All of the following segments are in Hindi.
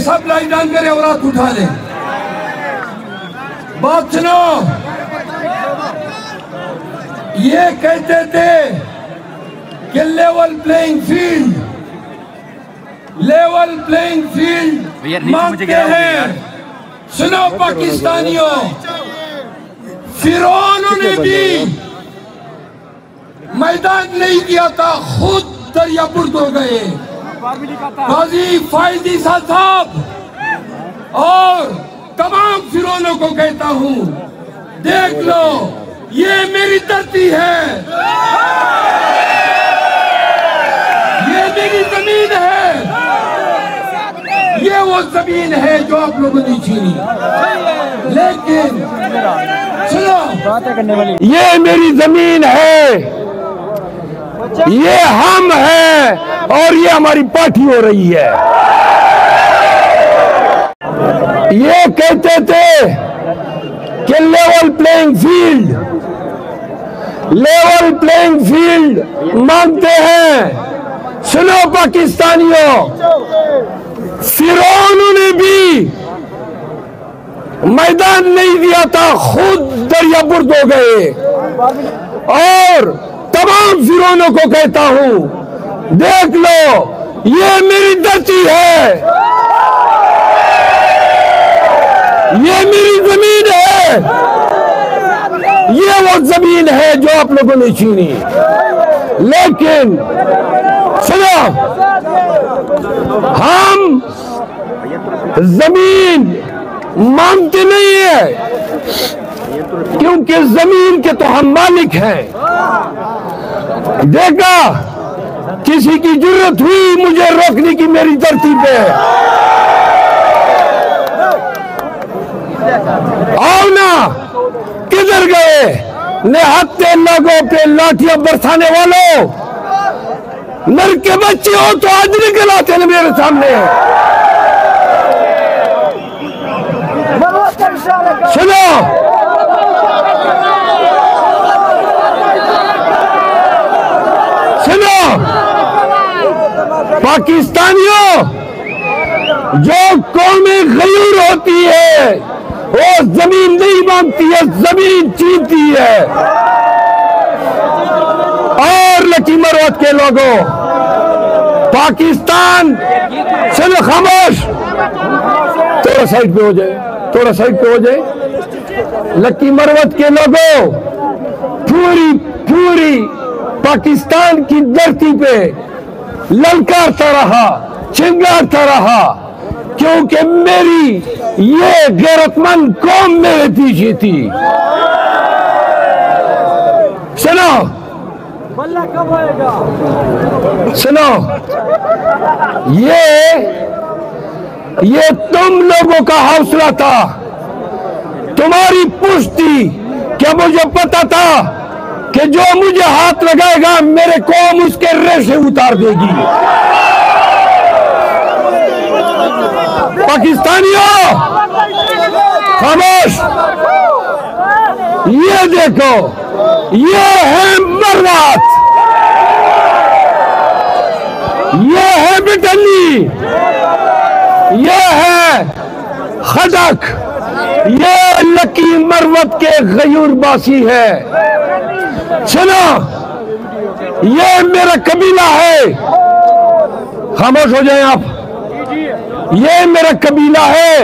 सब लाइन डाउन करें और हाथ उठा लें। बात सुनो, ये कहते थे कि लेवल प्लेइंग फील्ड मांगते हैं। सुनो पाकिस्तानियों, फिरौन ने भी मैदान नहीं दिया था, खुद दरियाबुर्द हो गए। गाजी फायदी साहब और तमाम फिरौनों को कहता हूं, देख लो ये मेरी धरती है, ये मेरी जमीन है, ये वो जमीन है जो आप लोगों ने छीनी। लेकिन सुनो, ये मेरी जमीन है, ये हम हैं और ये हमारी पार्टी हो रही है। ये कहते थे कि लेवल प्लेइंग फील्ड मांगते हैं। सुनो पाकिस्तानियों, फिरौन ने भी मैदान नहीं दिया था, खुद दरियाबुर्द हो गए। और तमाम फिरौनों को कहता हूं, देख लो ये मेरी धरती है, ये मेरी जमीन है, ये वो जमीन है जो आप लोगों ने छीनी। लेकिन सुनो, हम जमीन मांगते नहीं है, क्योंकि जमीन के तो हम मालिक हैं। देखा किसी की जरूरत हुई मुझे रोकने की मेरी धरती पे, आओ ना, किधर गए निहत्थे लोगों पे लाठियां बरसाने वालों? नर के बच्चे हो तो आज निकल आते हैं मेरे सामने। सुनो, पाकिस्तानियों, जो कौमें गयूर होती है वो जमीन नहीं मांगती है, जमीन छीनती है। और लकी मरवत के लोगों, पाकिस्तान, सुनो खामोश, थोड़ा साइड पे हो जाए, थोड़ा साइड पे हो जाए। लकी मरवत के लोगों, पूरी पाकिस्तान की धरती पे ललकारता रहा, चिंगारता रहा, क्योंकि मेरी ये गैरतमंद कौम मेरे पीछे थी। सुनो, कब आएगा? सुनो, ये तुम लोगों का हौसला था, तुम्हारी पुष्टि। क्या मुझे पता था कि जो मुझे हाथ लगाएगा मेरे कौम उसके रेशे उतार देगी? पाकिस्तानियों खामोश, ये देखो, ये है मरवत, ये है बिटली, ये है खदक, ये लकी मरवत के गयूरबासी है। सुनो, ये मेरा कबीला है, खामोश हो जाए आप। ये मेरा कबीला है,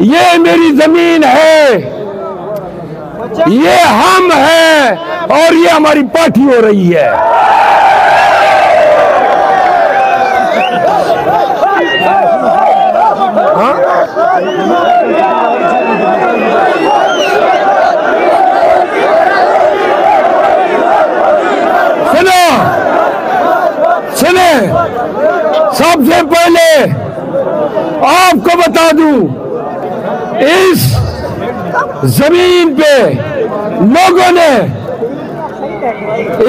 ये मेरी जमीन है, ये हम हैं और ये हमारी पार्टी हो रही है। हाँ? सुने, सबसे पहले आपको बता दूं, इस जमीन पे लोगों ने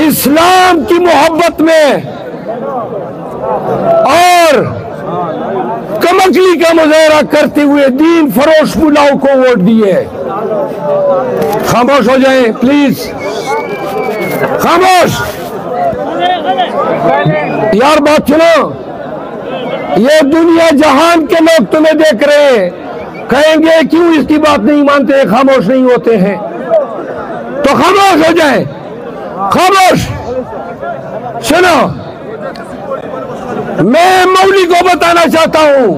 इस्लाम की मोहब्बत में और कमकली का मुजाहरा करते हुए दीन फरोश मुलाओं को वोट दिए। खामोश हो जाएं प्लीज, खामोश यार, बात सुनो। ये दुनिया जहान के लोग तुम्हें देख रहे हैं, कहेंगे क्यों इसकी बात नहीं मानते, खामोश नहीं होते हैं। तो खामोश हो जाए, खामोश। सुनो, मैं मौली को बताना चाहता हूं,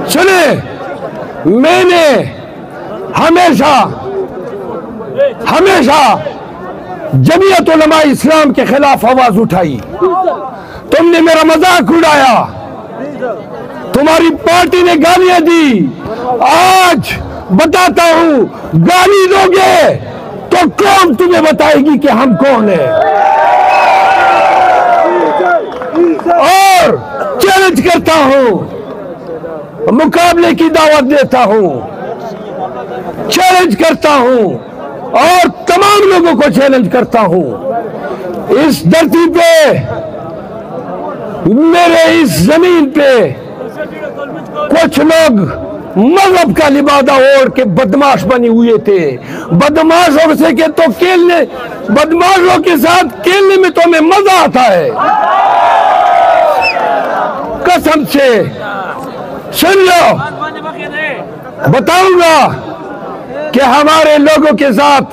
सुने, मैंने हमेशा जमीयत उलमा इस्लाम के खिलाफ आवाज उठाई। तुमने मेरा मजाक उड़ाया, तुम्हारी पार्टी ने गालियां दी। आज बताता हूं, गाली दोगे तो कौन तुम्हें बताएगी कि हम कौन है। और चैलेंज करता हूं, मुकाबले की दावत देता हूं, चैलेंज करता हूं और तमाम लोगों को चैलेंज करता हूं। इस धरती पे, मेरे इस जमीन पे कुछ लोग मजहब का लिबादा ओढ़ के बदमाश बने हुए थे। बदमाशों से के तो खेलने, बदमाशों के साथ खेलने में तो हमें मजा आता है, कसम से। सुन लो, बताऊंगा कि हमारे लोगों के साथ,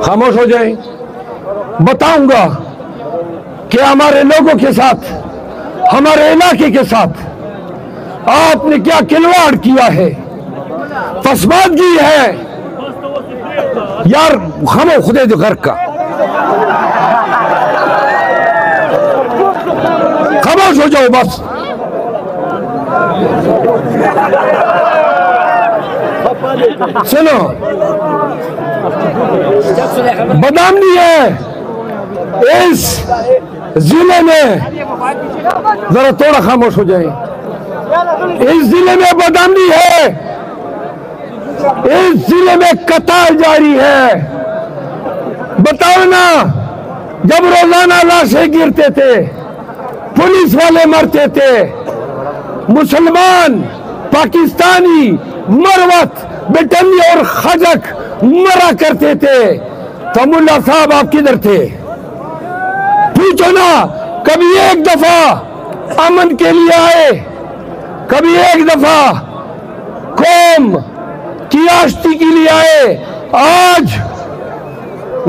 खामोश हो जाए, बताऊंगा कि हमारे लोगों के साथ, हमारे इलाके के साथ आपने क्या खिलवाड़ किया है, पसमानदगी है। यार खामो खुदे जो घर का, खामोश हो जाओ बस। सुनो, बदामनी है इस जिले में, जरा थोड़ा खामोश हो जाए, इस जिले में बदामनी है, इस जिले में कताल जारी है। बताओ ना, जब रोजाना लाशें गिरते थे, पुलिस वाले मरते थे, मुसलमान, पाकिस्तानी, मरवत, ब्रिटेनी और खजक मरा करते थे, तो मुल्ला साहब आप किधर थे? पूछो ना, कभी एक दफा अमन के लिए आए, कभी एक दफा कौम की आश्ती के लिए आए। आज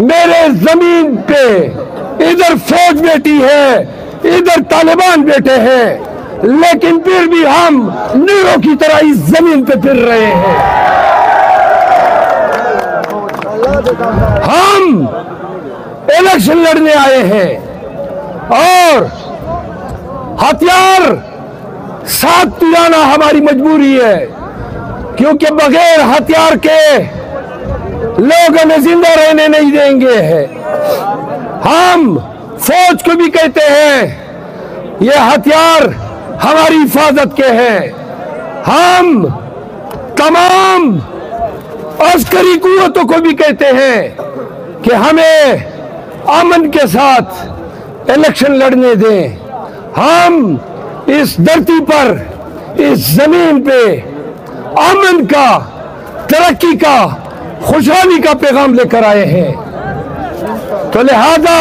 मेरे जमीन पे इधर फौज बैठी है, इधर तालिबान बैठे हैं, लेकिन फिर भी हम नीरों की तरह इस जमीन पे फिर रहे हैं। हम इलेक्शन लड़ने आए हैं और हथियार साथ लाना हमारी मजबूरी है, क्योंकि बगैर हथियार के लोग हमें जिंदा रहने नहीं देंगे। हम फौज को भी कहते हैं ये हथियार हमारी हिफाजत के हैं। हम तमाम अस्करी कुव्वतों को भी कहते हैं कि हमें अमन के साथ इलेक्शन लड़ने दें। हम इस धरती पर, इस जमीन पे अमन का, तरक्की का, खुशहाली का पैगाम लेकर आए हैं। तो लिहाजा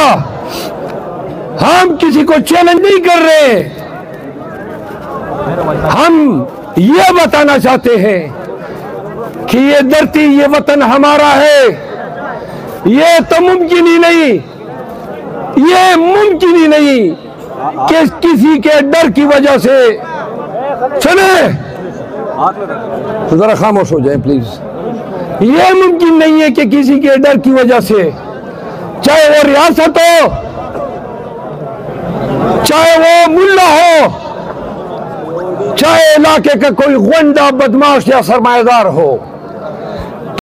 हम किसी को चैलेंज नहीं कर रहे, हम ये बताना चाहते हैं कि ये धरती, ये वतन हमारा है। ये तो मुमकिन ही नहीं, ये मुमकिन ही नहीं कि किसी के डर की वजह से, सुने तो जरा खामोश हो जाए प्लीज, ये मुमकिन नहीं है कि किसी के डर की वजह से, चाहे वो रियासत हो, चाहे वो मुल्ला हो, चाहे इलाके का कोई गुंडा, बदमाश या सरमाएदार हो,